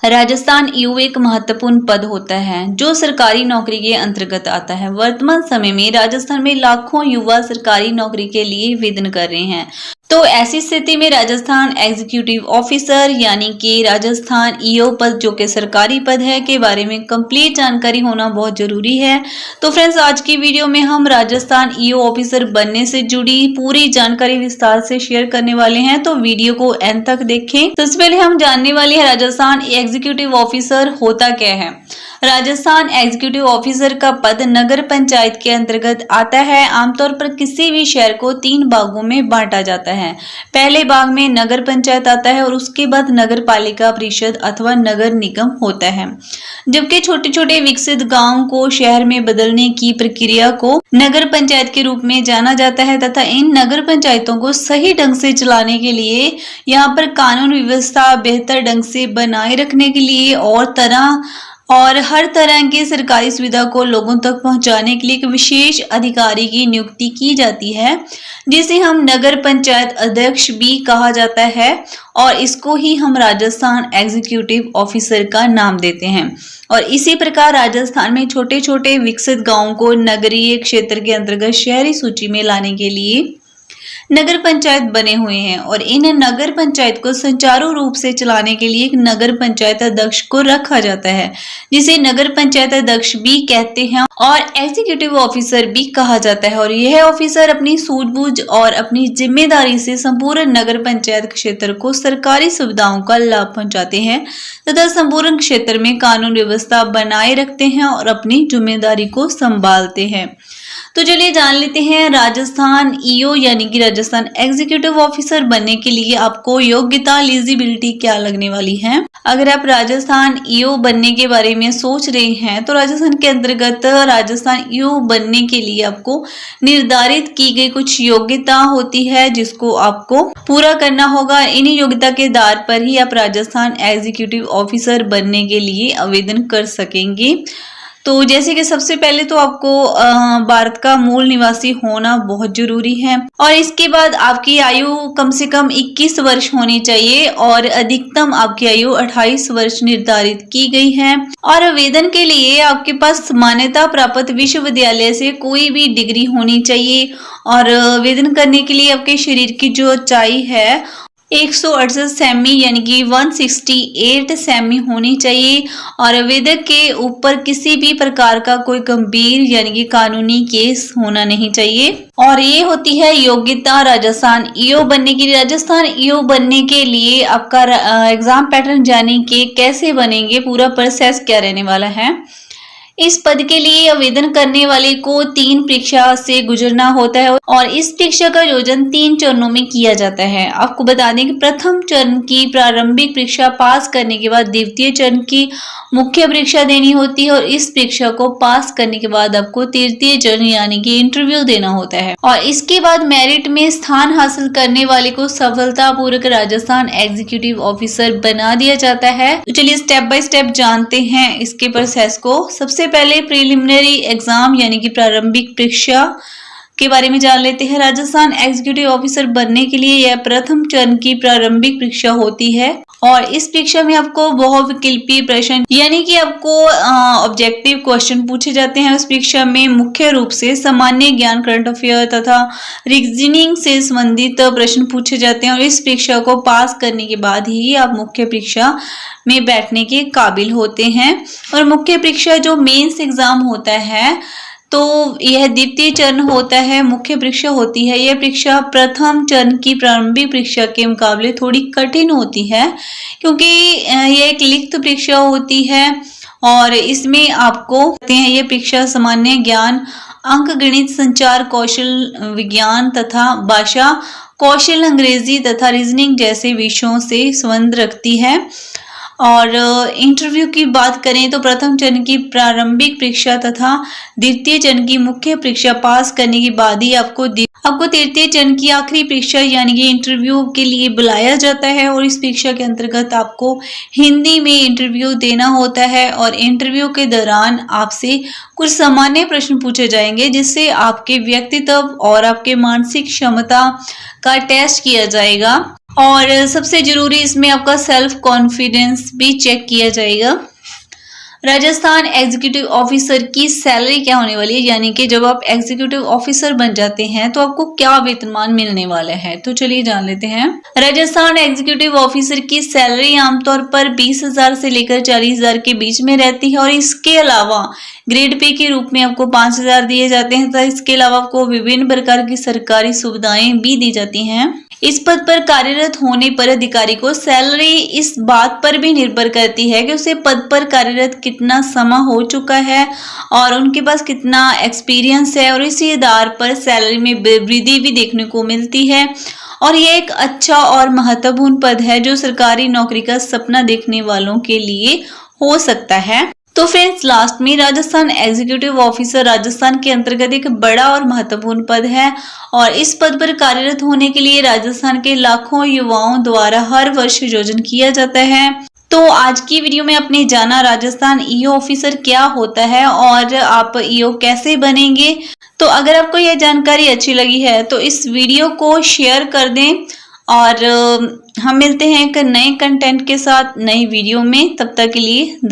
Rajasthan EO एक महत्वपूर्ण पद होता है जो सरकारी नौकरी के अंतर्गत आता है। वर्तमान समय में राजस्थान में लाखों युवा सरकारी नौकरी के लिए आवेदन कर रहे हैं। तो ऐसी स्थिति में राजस्थान एग्जीक्यूटिव ऑफिसर यानी कि राजस्थान ईओ पद जो कि सरकारी पद है के बारे में कंप्लीट जानकारी होना बहुत जरूरी है। तो फ्रेंड्स, आज की वीडियो में हम राजस्थान ईओ ऑफिसर बनने से जुड़ी पूरी जानकारी विस्तार से शेयर करने वाले हैं, तो वीडियो को एंड तक देखें। तो इससे पहले हम जानने वाले हैं राजस्थान एग्जीक्यूटिव ऑफिसर होता क्या है। राजस्थान एग्जीक्यूटिव ऑफिसर का पद नगर पंचायत के अंतर्गत आता है। आमतौर पर किसी भी शहर को 3 भागों में बांटा जाता है। पहले भाग में नगर पंचायत आता है और उसके बाद नगर पालिका परिषद अथवा नगर निगम होता है, जबकि छोटे छोटे विकसित गांव को शहर में बदलने की प्रक्रिया को नगर पंचायत के रूप में जाना जाता है तथा इन नगर पंचायतों को सही ढंग से चलाने के लिए, यहाँ पर कानून व्यवस्था बेहतर ढंग से बनाए रखने के लिए और हर तरह की सरकारी सुविधा को लोगों तक पहुंचाने के लिए एक विशेष अधिकारी की नियुक्ति की जाती है, जिसे हम नगर पंचायत अध्यक्ष भी कहा जाता है और इसको ही हम राजस्थान एग्जीक्यूटिव ऑफिसर का नाम देते हैं। और इसी प्रकार राजस्थान में छोटे छोटे विकसित गांवों को नगरीय क्षेत्र के अंतर्गत शहरी सूची में लाने के लिए नगर पंचायत बने हुए हैं और इन नगर पंचायत को सुचारू रूप से चलाने के लिए एक नगर पंचायत अध्यक्ष को रखा जाता है, जिसे नगर पंचायत अध्यक्ष भी कहते हैं और एग्जीक्यूटिव ऑफिसर भी कहा जाता है। और यह ऑफिसर अपनी सूझबूझ और अपनी जिम्मेदारी से संपूर्ण नगर पंचायत क्षेत्र को सरकारी सुविधाओं का लाभ पहुंचाते हैं तथा संपूर्ण क्षेत्र में कानून व्यवस्था बनाए रखते हैं और अपनी जिम्मेदारी को संभालते हैं। तो चलिए जान लेते हैं राजस्थान ईओ यानी कि राजस्थान एग्जीक्यूटिव ऑफिसर बनने के लिए आपको योग्यता एलिजिबिलिटी क्या लगने वाली है। अगर आप राजस्थान ईओ बनने के बारे में सोच रहे हैं तो राजस्थान के अंतर्गत राजस्थान ईओ बनने के लिए आपको निर्धारित की गई कुछ योग्यता होती है जिसको आपको पूरा करना होगा। इन्हीं योग्यता के आधार पर ही आप राजस्थान एग्जीक्यूटिव ऑफिसर बनने के लिए आवेदन कर सकेंगे। तो जैसे कि सबसे पहले तो आपको भारत का मूल निवासी होना बहुत जरूरी है और इसके बाद आपकी आयु कम से कम 21 वर्ष होनी चाहिए और अधिकतम आपकी आयु 28 वर्ष निर्धारित की गई है। और आवेदन के लिए आपके पास मान्यता प्राप्त विश्वविद्यालय से कोई भी डिग्री होनी चाहिए और आवेदन करने के लिए आपके शरीर की जो ऊंचाई है 168 सेमी यानी कि 168 सेमी होनी चाहिए और आवेदक के ऊपर किसी भी प्रकार का कोई गंभीर यानी कि कानूनी केस होना नहीं चाहिए। और ये होती है योग्यता राजस्थान ईओ बनने के लिए। राजस्थान ईओ बनने के लिए आपका एग्जाम पैटर्न जाने के कैसे बनेंगे, पूरा प्रोसेस क्या रहने वाला है। इस पद के लिए आवेदन करने वाले को 3 परीक्षा से गुजरना होता है और इस परीक्षा का आयोजन 3 चरणों में किया जाता है। आपको बता दें कि प्रथम चरण की प्रारंभिक परीक्षा पास करने के बाद द्वितीय चरण की मुख्य परीक्षा देनी होती है और इस परीक्षा को पास करने के बाद आपको तृतीय चरण यानी कि इंटरव्यू देना होता है और इसके बाद मेरिट में स्थान हासिल करने वाले को सफलतापूर्वक राजस्थान एग्जीक्यूटिव ऑफिसर बना दिया जाता है। तो चलिए स्टेप बाय स्टेप जानते हैं इसके प्रोसेस को। सबसे पहले प्रिलिमिनरी एग्जाम यानी कि प्रारंभिक परीक्षा के बारे में जान लेते हैं। राजस्थान एग्जीक्यूटिव ऑफिसर बनने के लिए यह प्रथम चरण की प्रारंभिक परीक्षा होती है और इस परीक्षा में आपको बहुविकल्पीय प्रश्न यानी कि आपको ऑब्जेक्टिव क्वेश्चन पूछे जाते हैं। इस परीक्षा में मुख्य रूप से सामान्य ज्ञान, करंट अफेयर तथा रीजनिंग से संबंधित प्रश्न पूछे जाते हैं और इस परीक्षा को पास करने के बाद ही आप मुख्य परीक्षा में बैठने के काबिल होते हैं। और मुख्य परीक्षा जो मेंस एग्जाम होता है तो यह द्वितीय चरण होता है, मुख्य परीक्षा होती है। यह परीक्षा प्रथम चरण की प्रारंभिक परीक्षा के मुकाबले थोड़ी कठिन होती है क्योंकि यह एक लिखित परीक्षा होती है और इसमें आपको यह परीक्षा सामान्य ज्ञान, अंक गणित, संचार कौशल, विज्ञान तथा भाषा कौशल, अंग्रेजी तथा रीजनिंग जैसे विषयों से संबंध रखती है। और इंटरव्यू की बात करें तो प्रथम चरण की प्रारंभिक परीक्षा तथा द्वितीय चरण की मुख्य परीक्षा पास करने के बाद ही आपको तृतीय चरण की आखिरी परीक्षा यानी कि इंटरव्यू के लिए बुलाया जाता है और इस परीक्षा के अंतर्गत आपको हिंदी में इंटरव्यू देना होता है और इंटरव्यू के दौरान आपसे कुछ सामान्य प्रश्न पूछे जाएंगे जिससे आपके व्यक्तित्व और आपके मानसिक क्षमता का टेस्ट किया जाएगा। और सबसे जरूरी इसमें आपका सेल्फ कॉन्फिडेंस डॉक्यूमेंट्स भी चेक किया जाएगा। राजस्थान एग्जीक्यूटिव ऑफिसर की सैलरी क्या होने वाली है, यानी कि जब आप एग्जीक्यूटिव ऑफिसर बन जाते हैं तो आपको क्या वेतनमान मिलने वाला है, तो चलिए जान लेते हैं। राजस्थान एग्जीक्यूटिव ऑफिसर की सैलरी आमतौर पर 20,000 से लेकर 40,000 के बीच में रहती है और इसके अलावा ग्रेड पे के रूप में आपको 5,000 दिए जाते हैं। तो इसके अलावा आपको विभिन्न प्रकार की सरकारी सुविधाएं भी दी जाती हैं। इस पद पर कार्यरत होने पर अधिकारी को सैलरी इस बात पर भी निर्भर करती है कि उसे पद पर कार्यरत कितना समय हो चुका है और उनके पास कितना एक्सपीरियंस है, और इसी आधार पर सैलरी में वृद्धि भी देखने को मिलती है। और ये एक अच्छा और महत्वपूर्ण पद है जो सरकारी नौकरी का सपना देखने वालों के लिए हो सकता है। तो फ्रेंड्स, लास्ट में राजस्थान एग्जीक्यूटिव ऑफिसर राजस्थान के अंतर्गत एक बड़ा और महत्वपूर्ण पद है और इस पद पर कार्यरत होने के लिए राजस्थान के लाखों युवाओं द्वारा हर वर्ष आयोजन किया जाता है। तो आज की वीडियो में आपने जाना राजस्थान ईओ ऑफिसर क्या होता है और आप ईओ कैसे बनेंगे। तो अगर आपको यह जानकारी अच्छी लगी है तो इस वीडियो को शेयर कर दें और हम मिलते हैं एक नए कंटेंट के साथ नई वीडियो में। तब तक के लिए